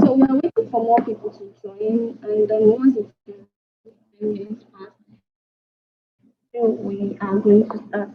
So we are waiting for more people to join, and then once it's 10 minutes past, so we are going to start.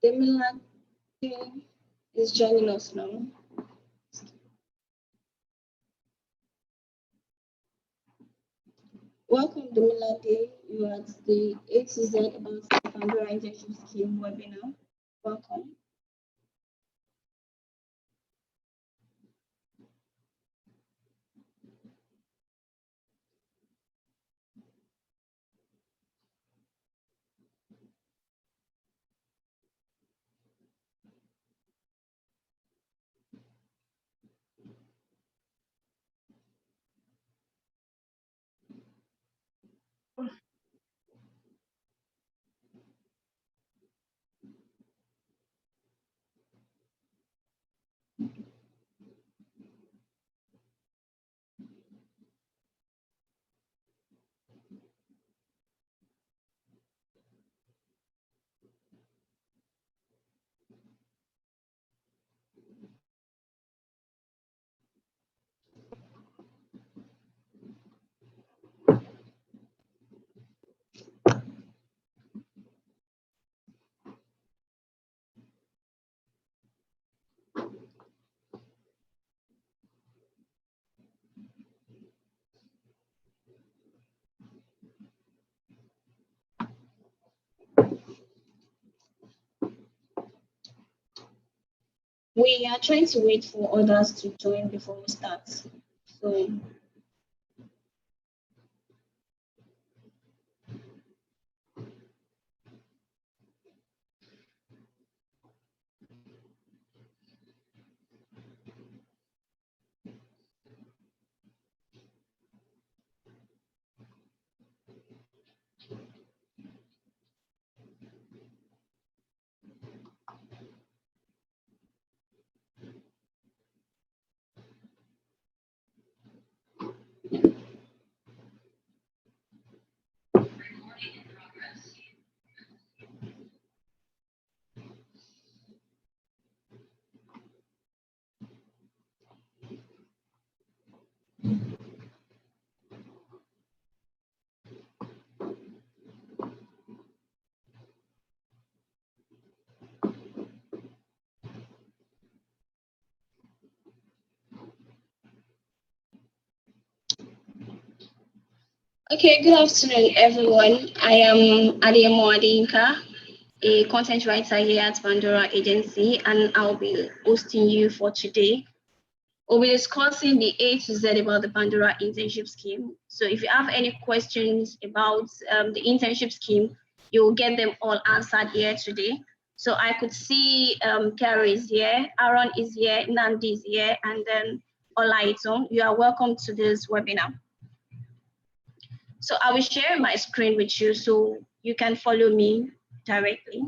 Demilade is joining us now. Welcome, Demilade. You are at the A to Z about the PANDORA Internship Scheme webinar. Welcome. We are trying to wait for others to join before we start. So Okay, good afternoon, everyone. I am Adeyemo Adeyinka, a content writer here at Pandora Agency, and I'll be hosting you for today. We'll be discussing the A to Z about the Pandora Internship Scheme. So if you have any questions about the internship scheme, you'll get them all answered here today. So I could see Carrie is here, Aaron is here, Nandi is here, and then Olaiton. You are welcome to this webinar. So I will share my screen with you so you can follow me directly.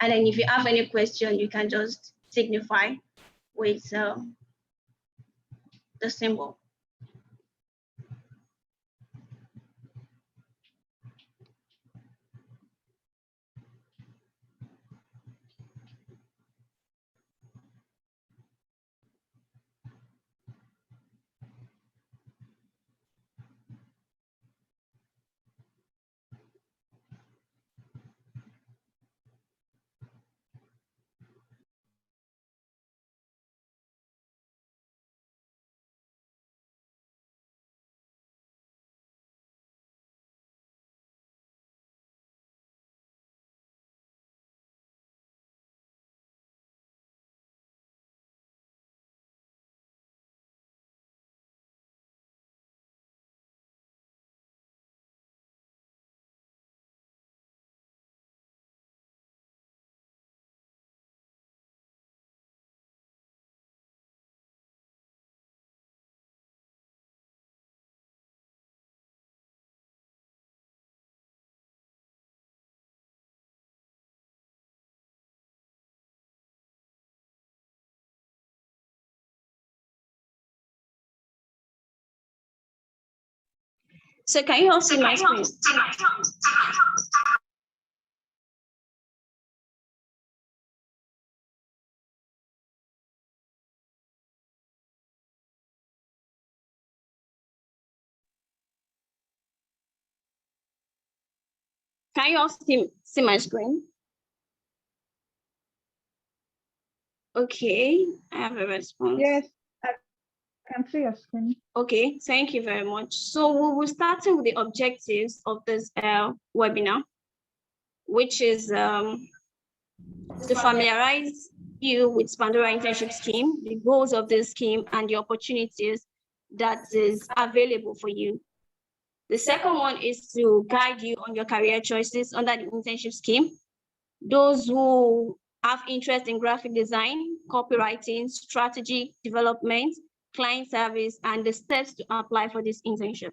And then if you have any question, you can just signify with the symbol. So can you all see my screen? Can you all see my screen? Okay, I have a response. Yes, I can see your screen. Okay, thank you very much. So we will start with the objectives of this webinar, which is to familiarize you with Pandora Internship Scheme, the goals of this scheme, and the opportunities that is available for you. The second one is to guide you on your career choices under the internship scheme. Those who have interest in graphic design, copywriting, strategy development, client service, and the steps to apply for this internship.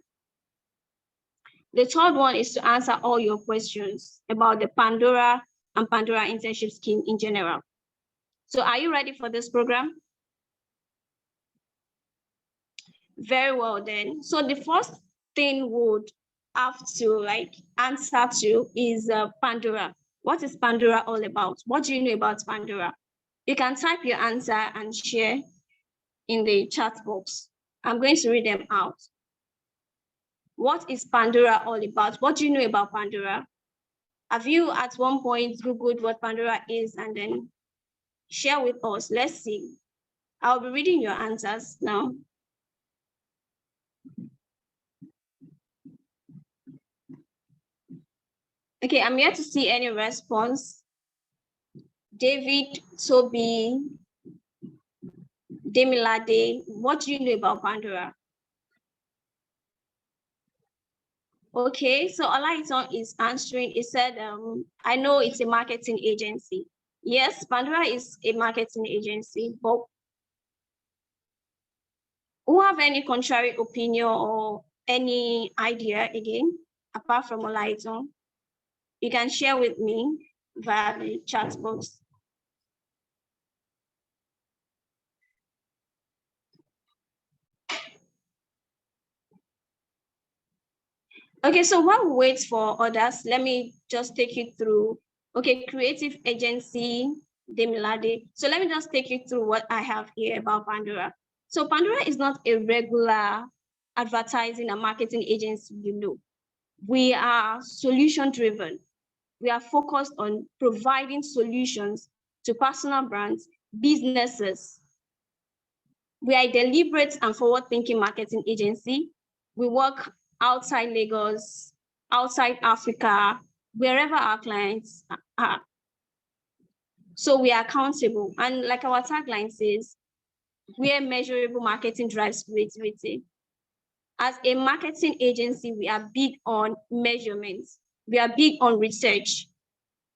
The third one is to answer all your questions about the Pandora and Pandora Internship Scheme in general. So are you ready for this program? Very well then. So the first thing would have to answer to is Pandora. What is Pandora all about? What do you know about Pandora? You can type your answer and share in the chat box. I'm going to read them out. What is Pandora all about? What do you know about Pandora? Have you at one point Googled what Pandora is and then share with us? Let's see. I'll be reading your answers now. Okay, I'm yet to see any response. David, Toby, Demilade, what do you know about Pandora? Okay, so Olaiton is answering. He said, I know it's a marketing agency. Yes, Pandora is a marketing agency, but who have any contrary opinion or any idea again, apart from Olaiton? You can share with me via the chat box. Okay, so while we wait for others, let me just take you through. Okay, creative agency, Demilade. So let me just take you through what I have here about Pandora. So Pandora is not a regular advertising and marketing agency, you know. We are solution driven. We are focused on providing solutions to personal brands, businesses. We are a deliberate and forward-thinking marketing agency. We work outside Lagos, outside Africa, wherever our clients are. So we are accountable. And like our tagline says, where measurable marketing drives creativity. As a marketing agency, we are big on measurements. We are big on research.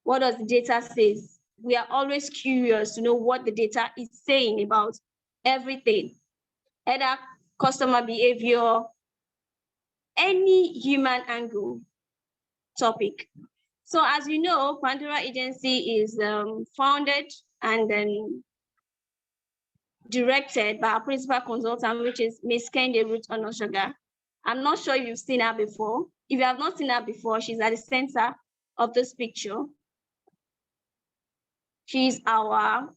What does the data say? We are always curious to know what the data is saying about everything, either customer behavior, any human angle topic. So as you know, Pandora Agency is founded and then directed by our principal consultant, which is Ms. Kende Ruth Onoshoga. I'm not sure if you've seen her before. If you have not seen her before, she's at the center of this picture. She's our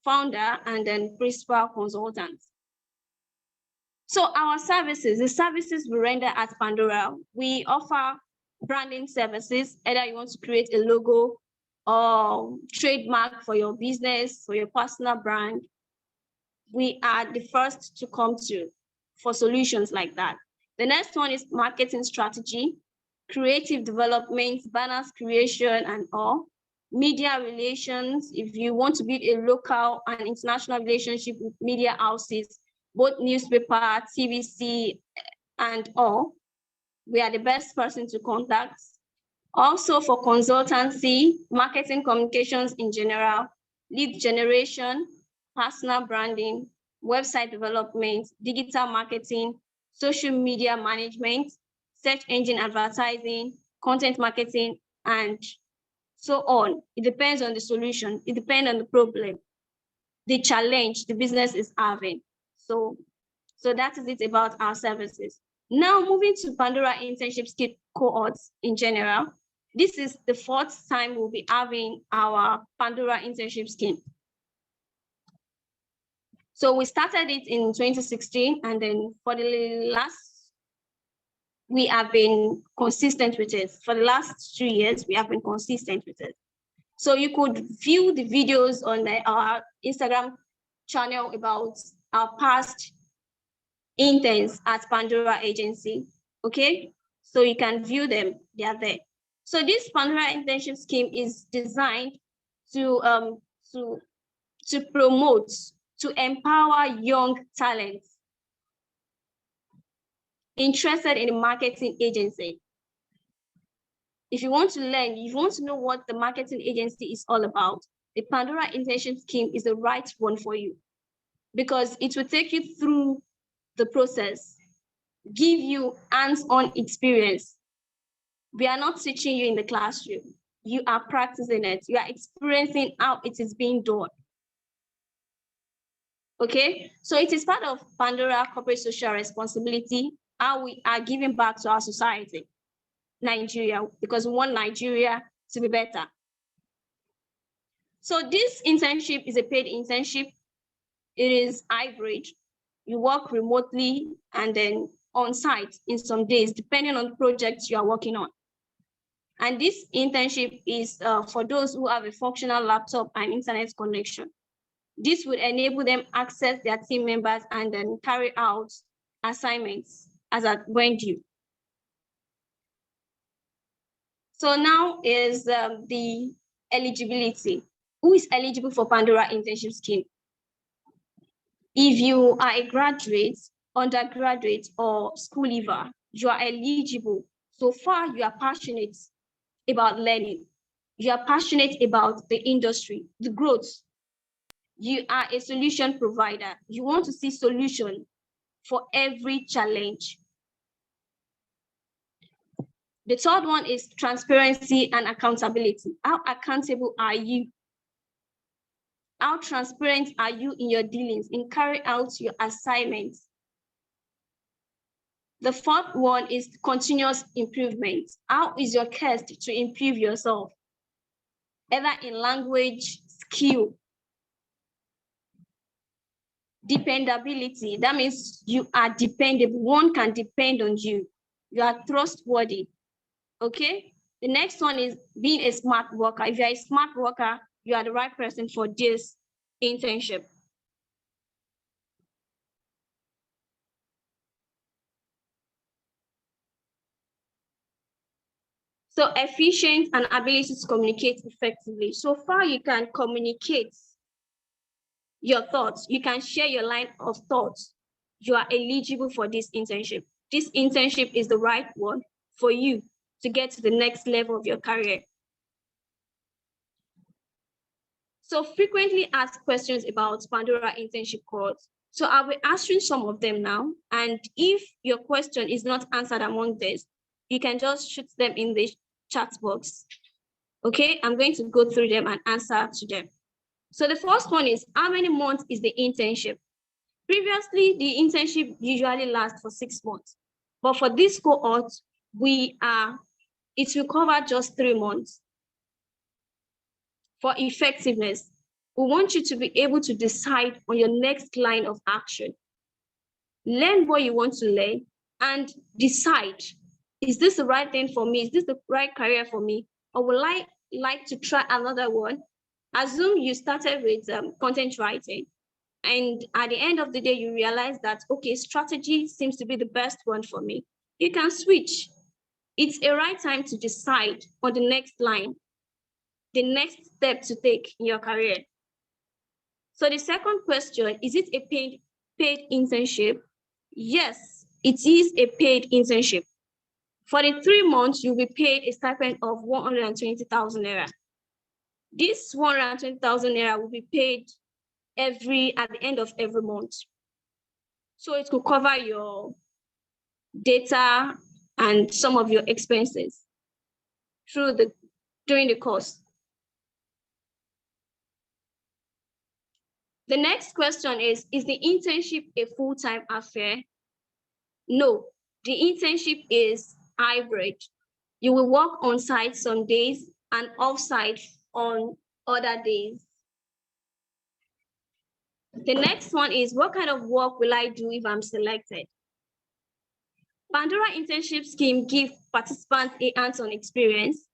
founder and then principal consultant. So our services, the services we render at Pandora, we offer branding services, either you want to create a logo or trademark for your business, for your personal brand. We are the first to come to for solutions like that. The next one is marketing strategy, creative development, banners creation and all, media relations. If you want to build a local and international relationship with media houses, both newspaper, TVC, and all, we are the best person to contact. Also for consultancy, marketing communications in general, lead generation, personal branding, website development, digital marketing, social media management, search engine advertising, content marketing, and so on. It depends on the solution. It depends on the problem, the challenge the business is having. So that is it about our services. Now moving to Pandora Internship Scheme cohorts in general. This is the fourth time we'll be having our Pandora Internship Scheme. So we started it in 2016, and then for the last, we have been consistent with it. For the last 2 years, we have been consistent with it. So you could view the videos on our Instagram channel about our past interns at Pandora Agency, okay? So you can view them, they are there. So this Pandora Internship Scheme is designed to promote, to empower young talents interested in a marketing agency. If you want to learn, if you want to know what the marketing agency is all about, the Pandora Internship Scheme is the right one for you, because it will take you through the process, give you hands-on experience. We are not teaching you in the classroom. You are practicing it. You are experiencing how it is being done. Okay, so it is part of Pandora Corporate Social Responsibility, how we are giving back to our society, Nigeria, because we want Nigeria to be better. So this internship is a paid internship. It is hybrid. You work remotely and then on site in some days, depending on the projects you are working on. And this internship is for those who have a functional laptop and internet connection. This would enable them access their team members and then carry out assignments as at when due. So now is the eligibility. Who is eligible for Pandora Internship Scheme? If you are a graduate, undergraduate, or school leaver, you are eligible. So far, you are passionate about learning. You are passionate about the industry, the growth. You are a solution provider. You want to see solution for every challenge. The third one is transparency and accountability. How accountable are you? How transparent are you in your dealings, in carrying out your assignments? The fourth one is continuous improvement. How is your quest to improve yourself? Either in language, skill, dependability. That means you are dependable. One can depend on you. You are trustworthy. Okay. The next one is being a smart worker. If you're a smart worker, you are the right person for this internship. So efficient and ability to communicate effectively. So far, you can communicate your thoughts. You can share your line of thoughts. You are eligible for this internship. This internship is the right one for you to get to the next level of your career. So frequently asked questions about Pandora internship course. So I'll be answering some of them now. And if your question is not answered among this, you can just shoot them in the chat box. Okay, I'm going to go through them and answer to them. So the first one is, how many months is the internship? Previously, the internship usually lasts for 6 months. But for this cohort, it will cover just 3 months. For effectiveness, we want you to be able to decide on your next line of action. Learn what you want to learn and decide, is this the right thing for me? Is this the right career for me? Or would I like to try another one? Assume you started with content writing, and at the end of the day, you realize that, okay, strategy seems to be the best one for me. You can switch. It's a right time to decide on the next line, the next step to take in your career. So the second question, is it a paid internship? Yes, it is a paid internship. For the 3 months, you'll be paid a stipend of 120,000 naira. This 120,000 naira will be paid at the end of every month. So it could cover your data and some of your expenses during the course. The next question is the internship a full-time affair? No, the internship is hybrid. You will work on site some days and off-site on other days. The next one is, what kind of work will I do if I'm selected? Pandora Internship Scheme gives participants a hands-on experience.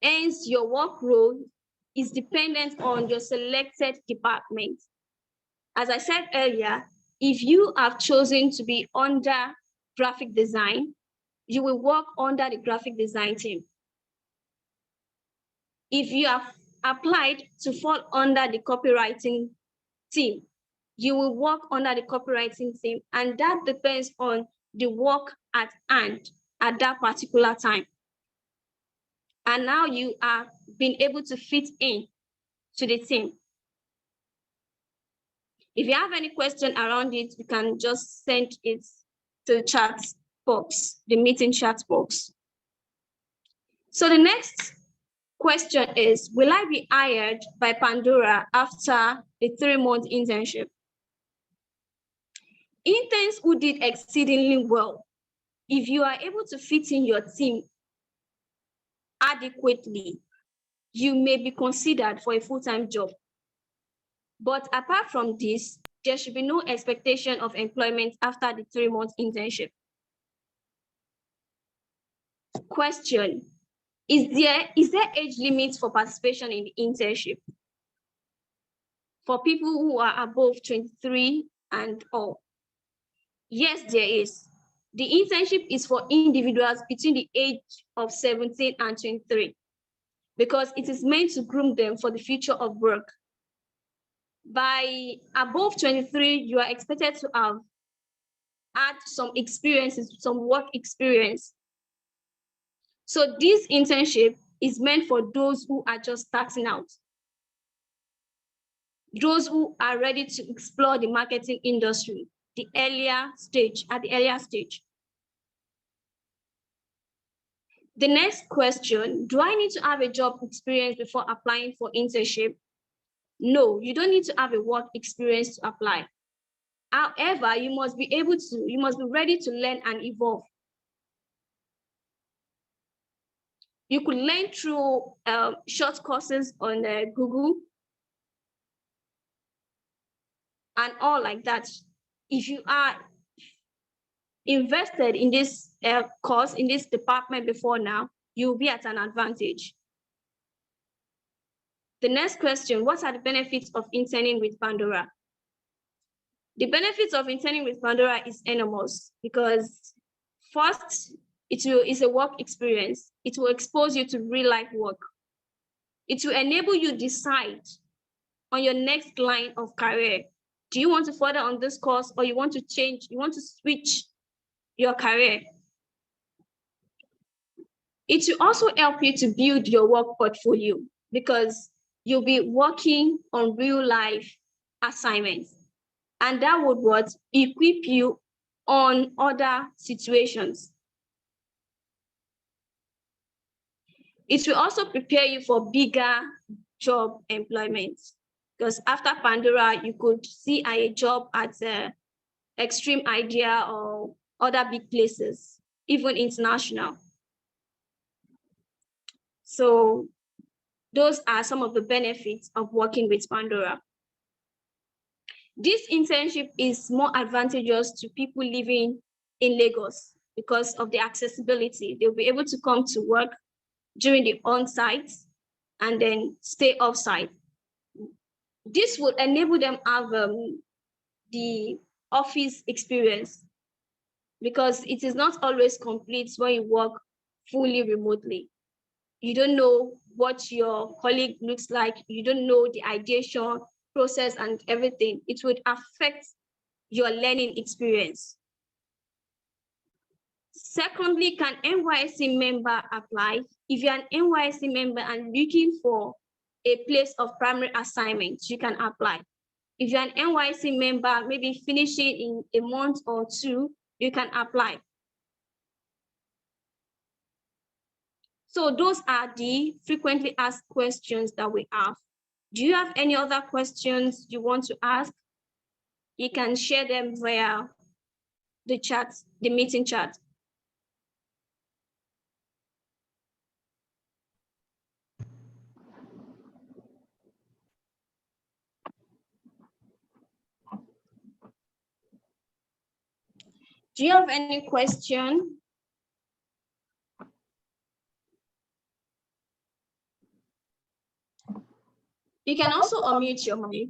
Hence, your work role is dependent on your selected department. As I said earlier, if you have chosen to be under graphic design, you will work under the graphic design team. If you have applied to fall under the copywriting team, you will work under the copywriting team, and that depends on the work at hand at that particular time. And now you are being able to fit in to the team. If you have any question around it, you can just send it to the chat box, the meeting chat box. So the next question is, will I be hired by Pandora after a 3-month internship? Interns who did exceedingly well, if you are able to fit in your team adequately, you may be considered for a full-time job. But apart from this, there should be no expectation of employment after the 3-month internship. Question, is there age limits for participation in the internship? For people who are above 23 and all? Yes, there is. The internship is for individuals between the age of 17 and 23, because it is meant to groom them for the future of work. By above 23, you are expected to have had some experiences, some work experience. So this internship is meant for those who are just starting out, those who are ready to explore the marketing industry, at the earlier stage. The next question, do I need to have a job experience before applying for internship? No, you don't need to have a work experience to apply. However, you must be ready to learn and evolve. You could learn through short courses on Google and all like that. If you are invested in this course, in this department before now, you'll be at an advantage. The next question, what are the benefits of interning with Pandora? The benefits of interning with Pandora is enormous, because first, It's a work experience. It will expose you to real life work. It will enable you decide on your next line of career. Do you want to further on this course, or you want to change, you want to switch your career? It will also help you to build your work portfolio, because you'll be working on real life assignments, and that would what equip you on other situations. It will also prepare you for bigger job employment, because after Pandora, you could see a job at Extreme Idea or other big places, even international. So those are some of the benefits of working with Pandora. This internship is more advantageous to people living in Lagos because of the accessibility. They'll be able to come to work during the on-site and then stay off-site. This would enable them to have the office experience, because it is not always complete when you work fully remotely. You don't know what your colleague looks like. You don't know the ideation process and everything. It would affect your learning experience. Secondly, can NYSC member apply? If you're an NYSC member and looking for a place of primary assignment, you can apply. If you're an NYSC member, maybe finishing in a month or two, you can apply. So those are the frequently asked questions that we have. Do you have any other questions you want to ask? You can share them via the chat, the meeting chat. Do you have any question? You can also unmute your mic.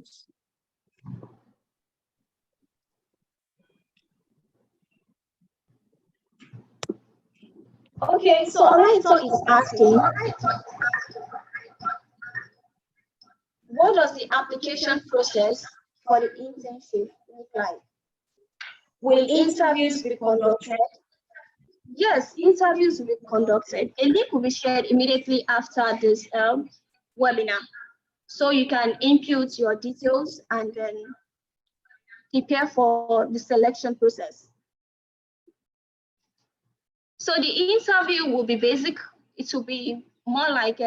Okay, so Alaito is asking, what does the application process for the internship look like? Will interviews be conducted? Yes, interviews will be conducted. A link will be shared immediately after this webinar. So you can input your details and then prepare for the selection process. So the interview will be basic. It will be more like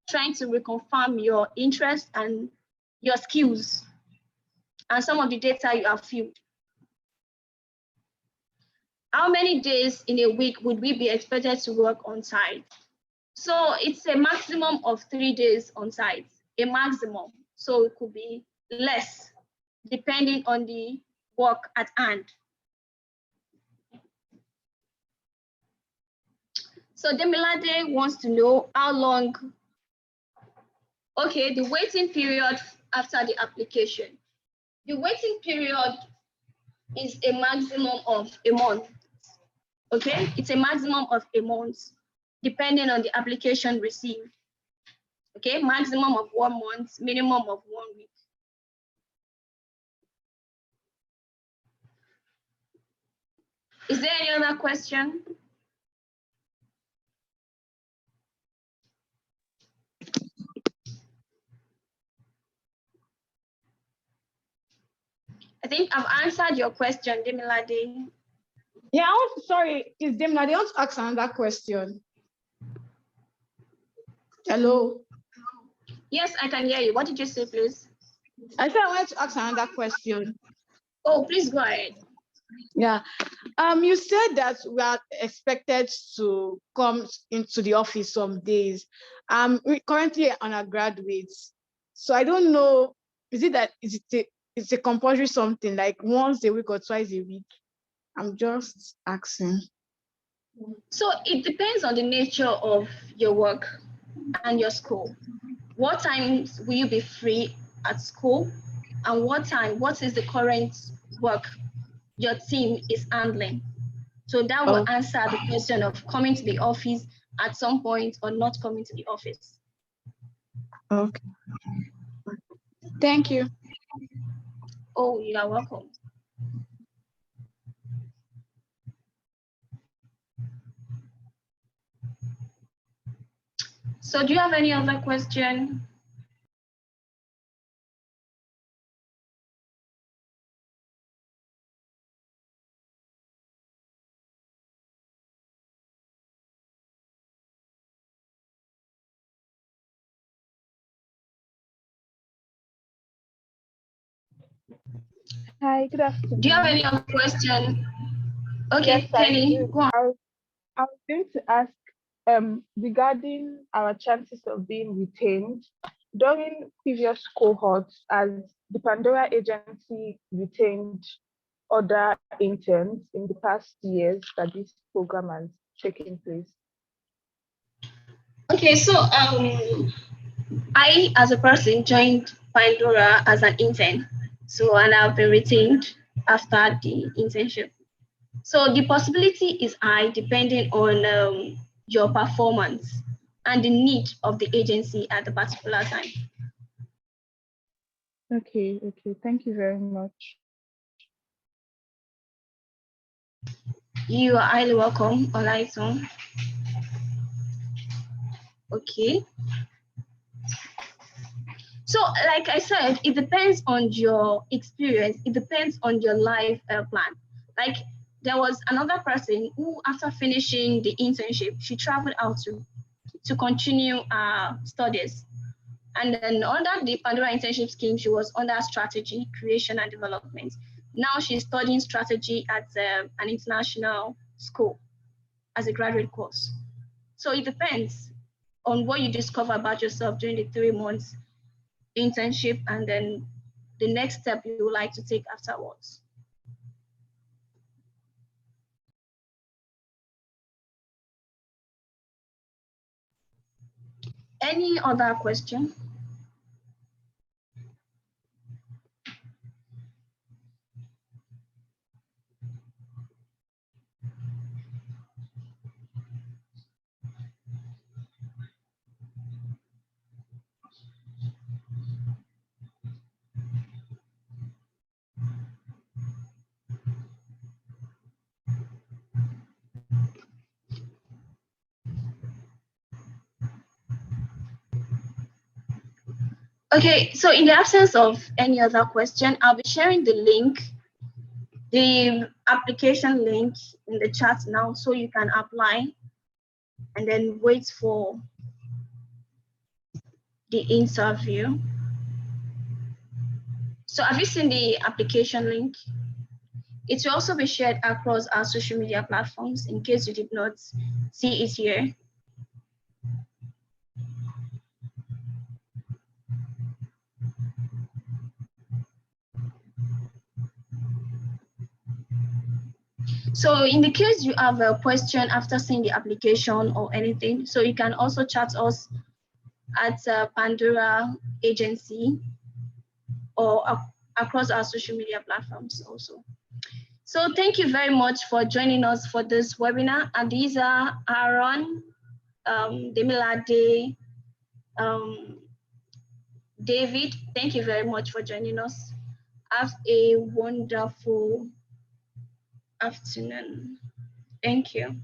trying to reconfirm your interest and your skills and some of the data you have filled. How many days in a week would we be expected to work on site? So it's a maximum of 3 days on site, a maximum. So it could be less depending on the work at hand. So Demilade wants to know how long. Okay, the waiting period after the application. The waiting period is a maximum of a month. Okay, it's a maximum of a month, depending on the application received. Okay, maximum of 1 month, minimum of 1 week. Is there any other question? I think I've answered your question, Demilade. Yeah, sorry, is Demna, they want to ask another question. Hello. Yes, I can hear you. What did you say, please? I said I wanted to ask another question. Oh, please go ahead. Yeah. You said that we are expected to come into the office some days. We're currently undergraduates, so I don't know. Is it that it's a compulsory something like once a week or twice a week? I'm just asking. So it depends on the nature of your work and your school. What times will you be free at school? And what is the current work your team is handling? So that will Oh, answer the question of coming to the office at some point or not coming to the office. okay. Thank you. Oh, you are welcome. So do you have any other question? Hi, good afternoon. Do you have any other question? Okay, Yes, I Kenny, do. go on. I was going to ask regarding our chances of being retained. During previous cohorts, as the Pandora agency retained other interns in the past years that this program has taken place. Okay, so I, as a person, joined Pandora as an intern. So, and I've been retained after the internship. So the possibility is high depending on your performance and the need of the agency at the particular time. Okay, thank you very much. You are highly welcome, Olaito. Okay. So, like I said, it depends on your experience. It depends on your life plan. Like there was another person who, after finishing the internship, she traveled out to continue studies. And then under the Pandora Internship Scheme, she was under strategy, creation, and development. Now she's studying strategy at an international school as a graduate course. So it depends on what you discover about yourself during the 3 months internship and then the next step you would like to take afterwards. Any other question? Okay, so in the absence of any other question, I'll be sharing the link, the application link in the chat now so you can apply and then wait for the interview. So have you seen the application link? It will also be shared across our social media platforms in case you did not see it here. So in the case you have a question after seeing the application or anything, so you can also chat us at Pandora Agency or across our social media platforms also. So thank you very much for joining us for this webinar. Adiza, Aaron, Demilade, David, thank you very much for joining us. Have a wonderful afternoon. Thank you.